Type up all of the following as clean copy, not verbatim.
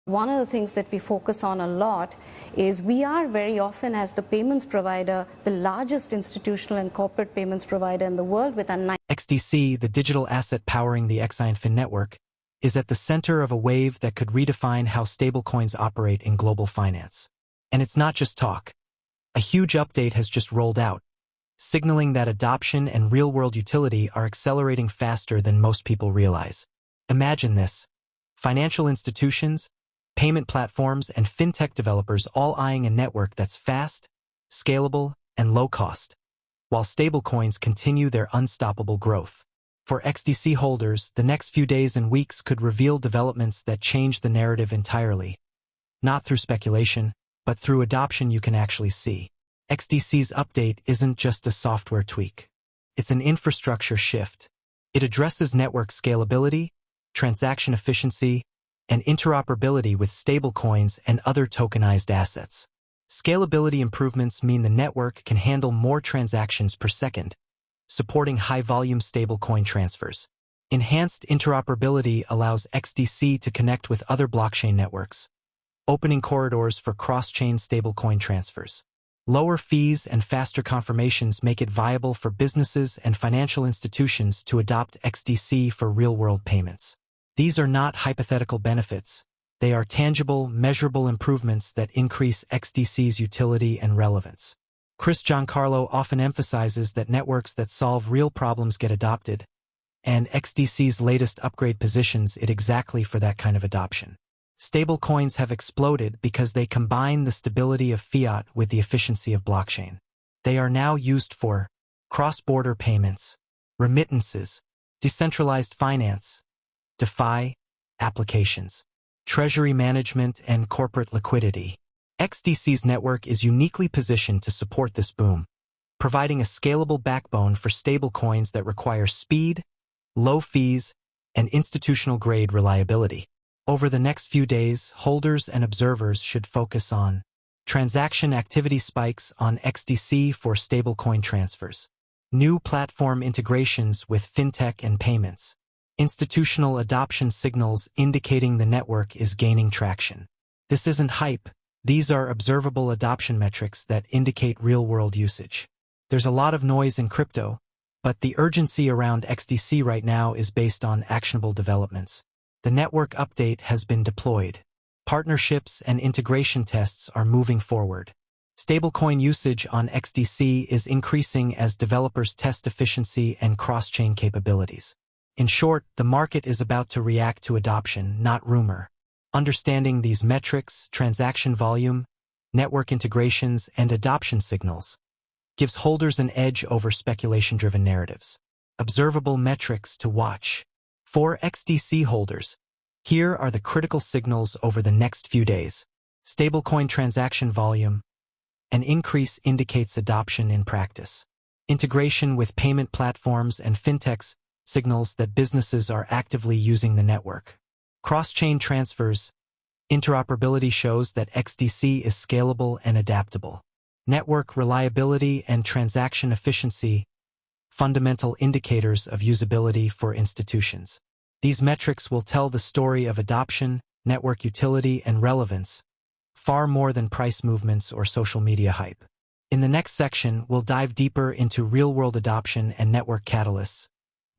One of the things that we focus on a lot is we are very often, as the payments provider, the largest institutional and corporate payments provider in the world with a XDC, the digital asset powering the XINFIN network, is at the center of a wave that could redefine how stablecoins operate in global finance. And it's not just talk. A huge update has just rolled out, signaling that adoption and real-world utility are accelerating faster than most people realize. Imagine this: financial institutions, payment platforms, and fintech developers all eyeing a network that's fast, scalable, and low-cost, while stablecoins continue their unstoppable growth. For XDC holders, the next few days and weeks could reveal developments that change the narrative entirely. Not through speculation, but through adoption you can actually see. XDC's update isn't just a software tweak. It's an infrastructure shift. It addresses network scalability, transaction efficiency, and interoperability with stablecoins and other tokenized assets. Scalability improvements mean the network can handle more transactions per second, supporting high-volume stablecoin transfers. Enhanced interoperability allows XDC to connect with other blockchain networks, opening corridors for cross-chain stablecoin transfers. Lower fees and faster confirmations make it viable for businesses and financial institutions to adopt XDC for real-world payments. These are not hypothetical benefits. They are tangible, measurable improvements that increase XDC's utility and relevance. Chris Giancarlo often emphasizes that networks that solve real problems get adopted, and XDC's latest upgrade positions it exactly for that kind of adoption. Stablecoins have exploded because they combine the stability of fiat with the efficiency of blockchain. They are now used for cross-border payments, remittances, decentralized finance, DeFi applications, treasury management, and corporate liquidity. XDC's network is uniquely positioned to support this boom, providing a scalable backbone for stablecoins that require speed, low fees, and institutional-grade reliability. Over the next few days, holders and observers should focus on transaction activity spikes on XDC for stablecoin transfers, new platform integrations with fintech and payments, institutional adoption signals indicating the network is gaining traction. This isn't hype. These are observable adoption metrics that indicate real-world usage. There's a lot of noise in crypto, but the urgency around XDC right now is based on actionable developments. The network update has been deployed. Partnerships and integration tests are moving forward. Stablecoin usage on XDC is increasing as developers test efficiency and cross-chain capabilities. In short, the market is about to react to adoption, not rumor. Understanding these metrics, transaction volume, network integrations, and adoption signals gives holders an edge over speculation-driven narratives. Observable metrics to watch. For XDC holders, here are the critical signals over the next few days. Stablecoin transaction volume. An increase indicates adoption in practice. Integration with payment platforms and fintechs signals that businesses are actively using the network. Cross-chain transfers. Interoperability shows that XDC is scalable and adaptable. Network reliability and transaction efficiency. Fundamental indicators of usability for institutions. These metrics will tell the story of adoption, network utility, and relevance, far more than price movements or social media hype. In the next section, we'll dive deeper into real-world adoption and network catalysts,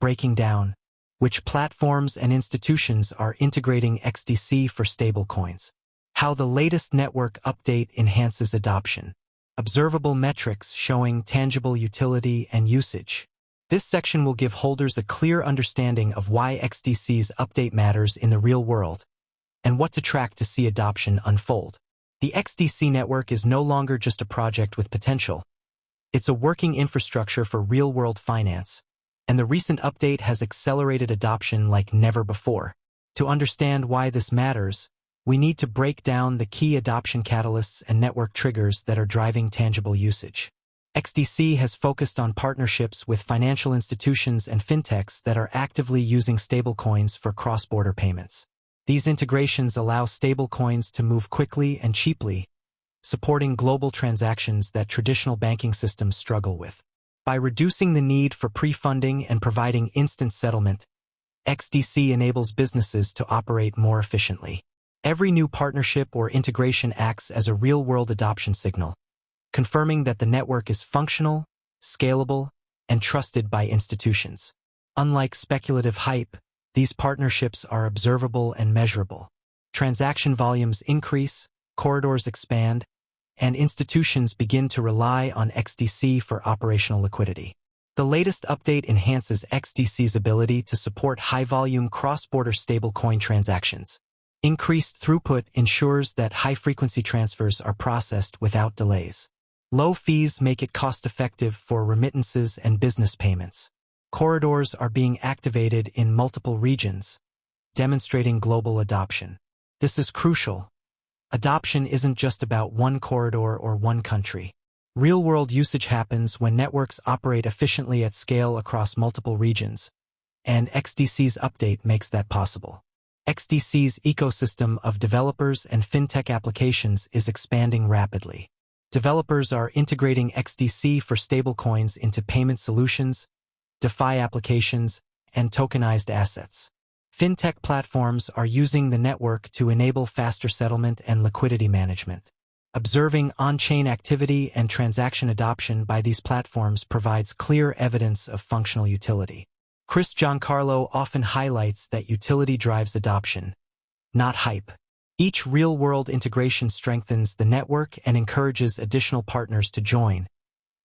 breaking down which platforms and institutions are integrating XDC for stablecoins, how the latest network update enhances adoption, observable metrics showing tangible utility and usage. This section will give holders a clear understanding of why XDC's update matters in the real world and what to track to see adoption unfold. The XDC network is no longer just a project with potential. It's a working infrastructure for real-world finance, and the recent update has accelerated adoption like never before. To understand why this matters, we need to break down the key adoption catalysts and network triggers that are driving tangible usage. XDC has focused on partnerships with financial institutions and fintechs that are actively using stablecoins for cross-border payments. These integrations allow stablecoins to move quickly and cheaply, supporting global transactions that traditional banking systems struggle with. By reducing the need for pre-funding and providing instant settlement, XDC enables businesses to operate more efficiently. Every new partnership or integration acts as a real-world adoption signal, confirming that the network is functional, scalable, and trusted by institutions. Unlike speculative hype, these partnerships are observable and measurable. Transaction volumes increase, corridors expand, and institutions begin to rely on XDC for operational liquidity. The latest update enhances XDC's ability to support high-volume cross-border stablecoin transactions. Increased throughput ensures that high-frequency transfers are processed without delays. Low fees make it cost-effective for remittances and business payments. Corridors are being activated in multiple regions, demonstrating global adoption. This is crucial. Adoption isn't just about one corridor or one country. Real-world usage happens when networks operate efficiently at scale across multiple regions, and XDC's update makes that possible. XDC's ecosystem of developers and fintech applications is expanding rapidly. Developers are integrating XDC for stablecoins into payment solutions, DeFi applications, and tokenized assets. Fintech platforms are using the network to enable faster settlement and liquidity management. Observing on-chain activity and transaction adoption by these platforms provides clear evidence of functional utility. Chris Giancarlo often highlights that utility drives adoption, not hype. Each real-world integration strengthens the network and encourages additional partners to join,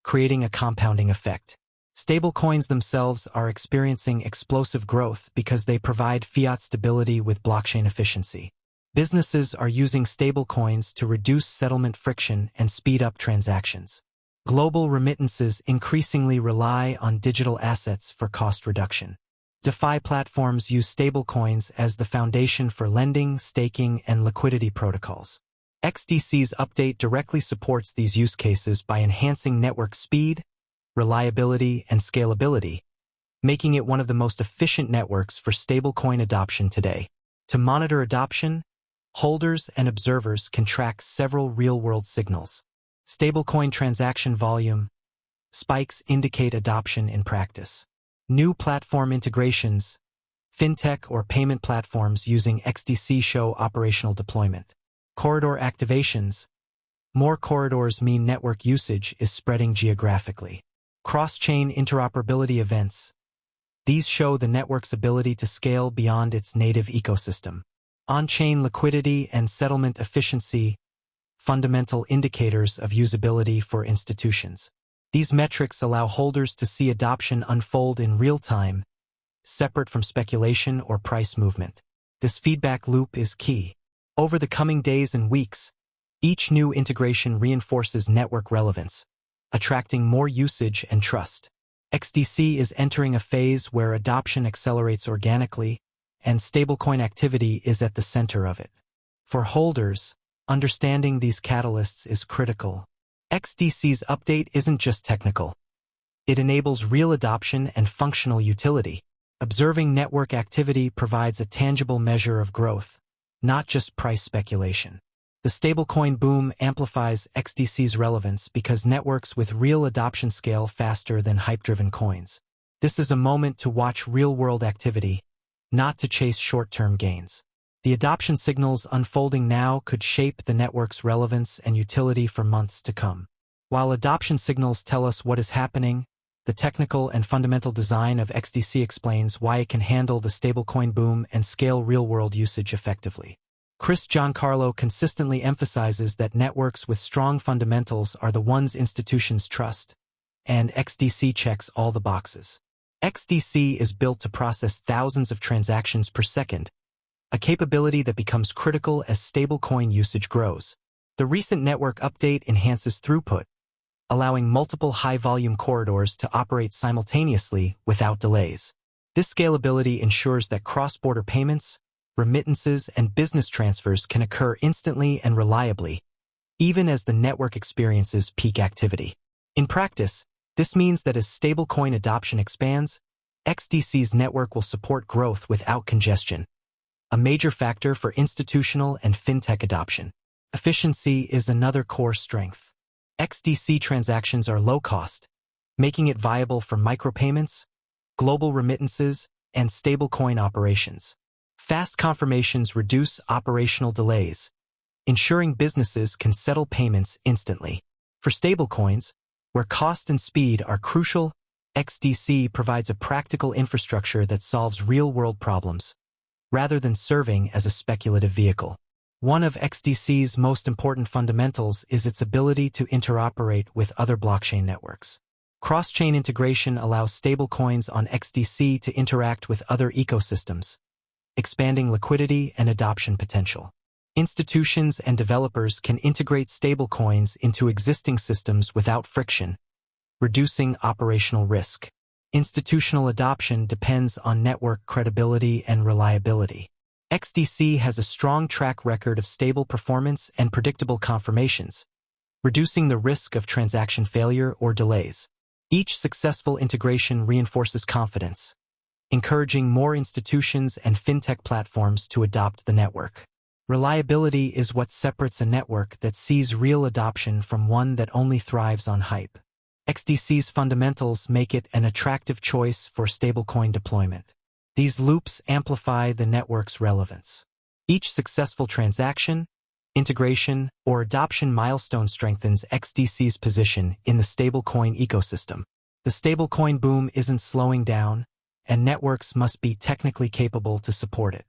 creating a compounding effect. Stablecoins themselves are experiencing explosive growth because they provide fiat stability with blockchain efficiency. Businesses are using stablecoins to reduce settlement friction and speed up transactions. Global remittances increasingly rely on digital assets for cost reduction. DeFi platforms use stablecoins as the foundation for lending, staking, and liquidity protocols. XDC's update directly supports these use cases by enhancing network speed, reliability, and scalability, making it one of the most efficient networks for stablecoin adoption today. To monitor adoption, holders and observers can track several real-world signals. Stablecoin transaction volume spikes indicate adoption in practice. New platform integrations, fintech or payment platforms using XDC show operational deployment. Corridor activations. More corridors mean network usage is spreading geographically. Cross-chain interoperability events. These show the network's ability to scale beyond its native ecosystem. On-chain liquidity and settlement efficiency, fundamental indicators of usability for institutions. These metrics allow holders to see adoption unfold in real time, separate from speculation or price movement. This feedback loop is key. Over the coming days and weeks, each new integration reinforces network relevance, attracting more usage and trust. XDC is entering a phase where adoption accelerates organically, and stablecoin activity is at the center of it. For holders, understanding these catalysts is critical. XDC's update isn't just technical. It enables real adoption and functional utility. Observing network activity provides a tangible measure of growth, not just price speculation. The stablecoin boom amplifies XDC's relevance because networks with real adoption scale faster than hype-driven coins. This is a moment to watch real-world activity, not to chase short-term gains. The adoption signals unfolding now could shape the network's relevance and utility for months to come. While adoption signals tell us what is happening, the technical and fundamental design of XDC explains why it can handle the stablecoin boom and scale real-world usage effectively. Chris Giancarlo consistently emphasizes that networks with strong fundamentals are the ones institutions trust, and XDC checks all the boxes. XDC is built to process thousands of transactions per second, a capability that becomes critical as stablecoin usage grows. The recent network update enhances throughput, allowing multiple high-volume corridors to operate simultaneously without delays. This scalability ensures that cross-border payments, remittances, and business transfers can occur instantly and reliably, even as the network experiences peak activity. In practice, this means that as stablecoin adoption expands, XDC's network will support growth without congestion, a major factor for institutional and fintech adoption. Efficiency is another core strength. XDC transactions are low-cost, making it viable for micropayments, global remittances, and stablecoin operations. Fast confirmations reduce operational delays, ensuring businesses can settle payments instantly. For stablecoins, where cost and speed are crucial, XDC provides a practical infrastructure that solves real-world problems, rather than serving as a speculative vehicle. One of XDC's most important fundamentals is its ability to interoperate with other blockchain networks. Cross-chain integration allows stablecoins on XDC to interact with other ecosystems, expanding liquidity and adoption potential. Institutions and developers can integrate stablecoins into existing systems without friction, reducing operational risk. Institutional adoption depends on network credibility and reliability. XDC has a strong track record of stable performance and predictable confirmations, reducing the risk of transaction failure or delays. Each successful integration reinforces confidence, encouraging more institutions and fintech platforms to adopt the network. Reliability is what separates a network that sees real adoption from one that only thrives on hype. XDC's fundamentals make it an attractive choice for stablecoin deployment. These loops amplify the network's relevance. Each successful transaction, integration, or adoption milestone strengthens XDC's position in the stablecoin ecosystem. The stablecoin boom isn't slowing down, and networks must be technically capable to support it.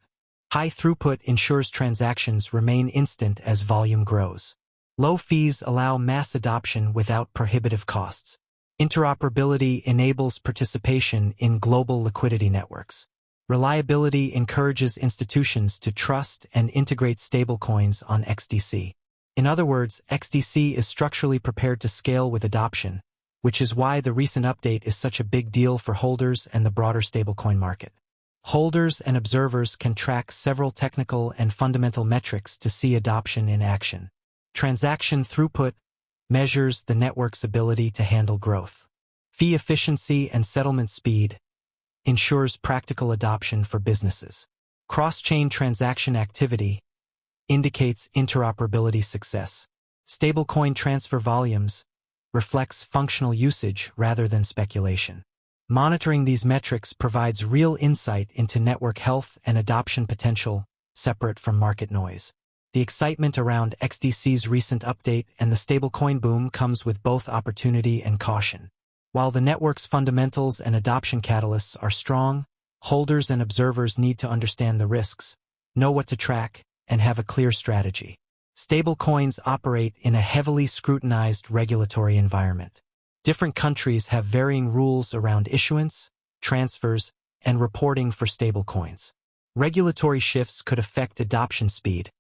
High throughput ensures transactions remain instant as volume grows. Low fees allow mass adoption without prohibitive costs. Interoperability enables participation in global liquidity networks. Reliability encourages institutions to trust and integrate stablecoins on XDC. In other words, XDC is structurally prepared to scale with adoption, which is why the recent update is such a big deal for holders and the broader stablecoin market. Holders and observers can track several technical and fundamental metrics to see adoption in action. Transaction throughput measures the network's ability to handle growth. Fee efficiency and settlement speed ensures practical adoption for businesses. Cross-chain transaction activity indicates interoperability success. Stablecoin transfer volumes reflects functional usage rather than speculation. Monitoring these metrics provides real insight into network health and adoption potential, separate from market noise. The excitement around XDC's recent update and the stablecoin boom comes with both opportunity and caution. While the network's fundamentals and adoption catalysts are strong, holders and observers need to understand the risks, know what to track, and have a clear strategy. Stablecoins operate in a heavily scrutinized regulatory environment. Different countries have varying rules around issuance, transfers, and reporting for stablecoins. Regulatory shifts could affect adoption speed,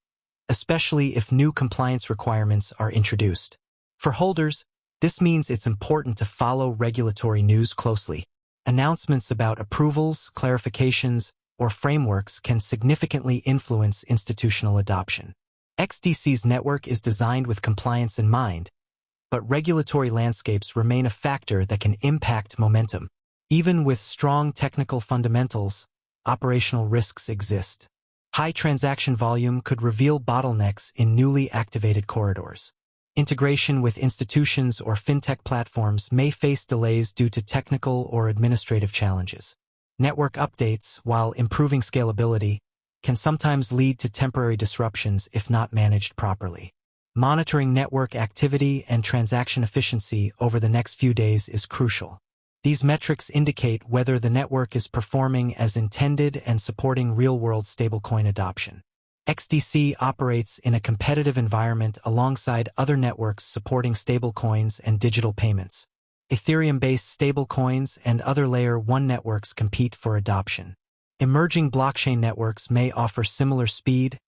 especially if new compliance requirements are introduced. For holders, this means it's important to follow regulatory news closely. Announcements about approvals, clarifications, or frameworks can significantly influence institutional adoption. XDC's network is designed with compliance in mind, but regulatory landscapes remain a factor that can impact momentum. Even with strong technical fundamentals, operational risks exist. High transaction volume could reveal bottlenecks in newly activated corridors. Integration with institutions or fintech platforms may face delays due to technical or administrative challenges. Network updates, while improving scalability, can sometimes lead to temporary disruptions if not managed properly. Monitoring network activity and transaction efficiency over the next few days is crucial. These metrics indicate whether the network is performing as intended and supporting real-world stablecoin adoption. XDC operates in a competitive environment alongside other networks supporting stablecoins and digital payments. Ethereum-based stablecoins and other Layer 1 networks compete for adoption. Emerging blockchain networks may offer similar speed,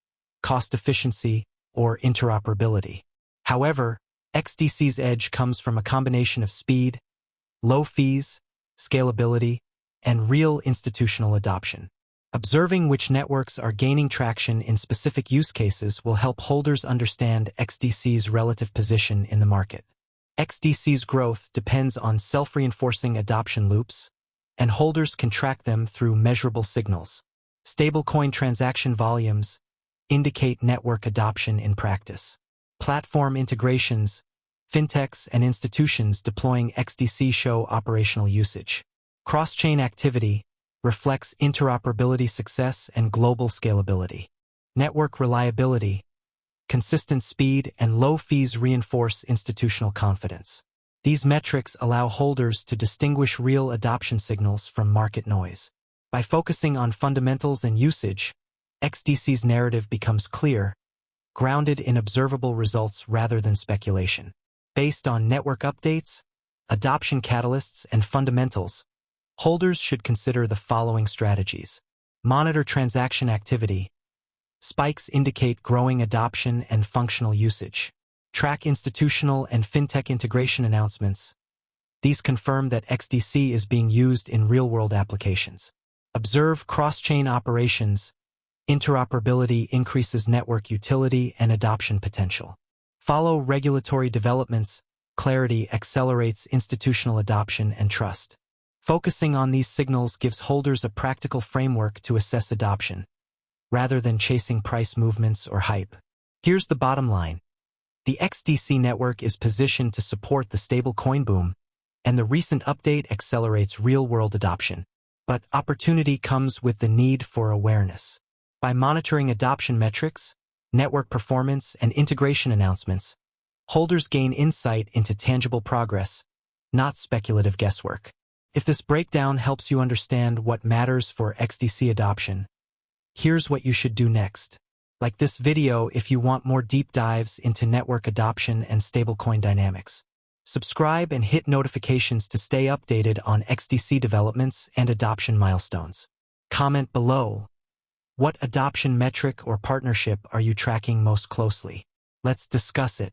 cost efficiency, or interoperability. However, XDC's edge comes from a combination of speed, low fees, scalability, and real institutional adoption. Observing which networks are gaining traction in specific use cases will help holders understand XDC's relative position in the market. XDC's growth depends on self-reinforcing adoption loops, and holders can track them through measurable signals. Stablecoin transaction volumes indicate network adoption in practice. Platform integrations, fintechs, and institutions deploying XDC show operational usage. Cross-chain activity reflects interoperability success and global scalability. Network reliability, consistent speed, and low fees reinforce institutional confidence. These metrics allow holders to distinguish real adoption signals from market noise. By focusing on fundamentals and usage, XDC's narrative becomes clear, grounded in observable results rather than speculation. Based on network updates, adoption catalysts, and fundamentals, holders should consider the following strategies. Monitor transaction activity. Spikes indicate growing adoption and functional usage. Track institutional and fintech integration announcements. These confirm that XDC is being used in real-world applications. Observe cross-chain operations. Interoperability increases network utility and adoption potential. Follow regulatory developments. Clarity accelerates institutional adoption and trust. Focusing on these signals gives holders a practical framework to assess adoption, rather than chasing price movements or hype. Here's the bottom line. The XDC network is positioned to support the stablecoin boom, and the recent update accelerates real-world adoption. But opportunity comes with the need for awareness. By monitoring adoption metrics, network performance, and integration announcements, holders gain insight into tangible progress, not speculative guesswork. If this breakdown helps you understand what matters for XDC adoption, here's what you should do next. Like this video if you want more deep dives into network adoption and stablecoin dynamics. Subscribe and hit notifications to stay updated on XDC developments and adoption milestones. Comment below. What adoption metric or partnership are you tracking most closely? Let's discuss it.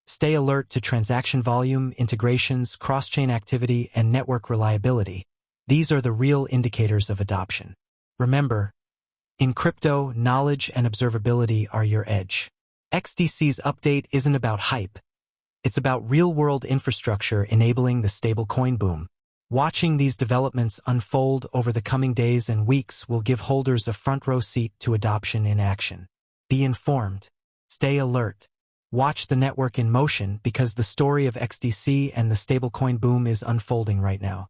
Stay alert to transaction volume, integrations, cross-chain activity, and network reliability. These are the real indicators of adoption. Remember, in crypto, knowledge and observability are your edge. XDC's update isn't about hype. It's about real-world infrastructure enabling the stablecoin boom. Watching these developments unfold over the coming days and weeks will give holders a front-row seat to adoption in action. Be informed. Stay alert. Watch the network in motion because the story of XDC and the stablecoin boom is unfolding right now.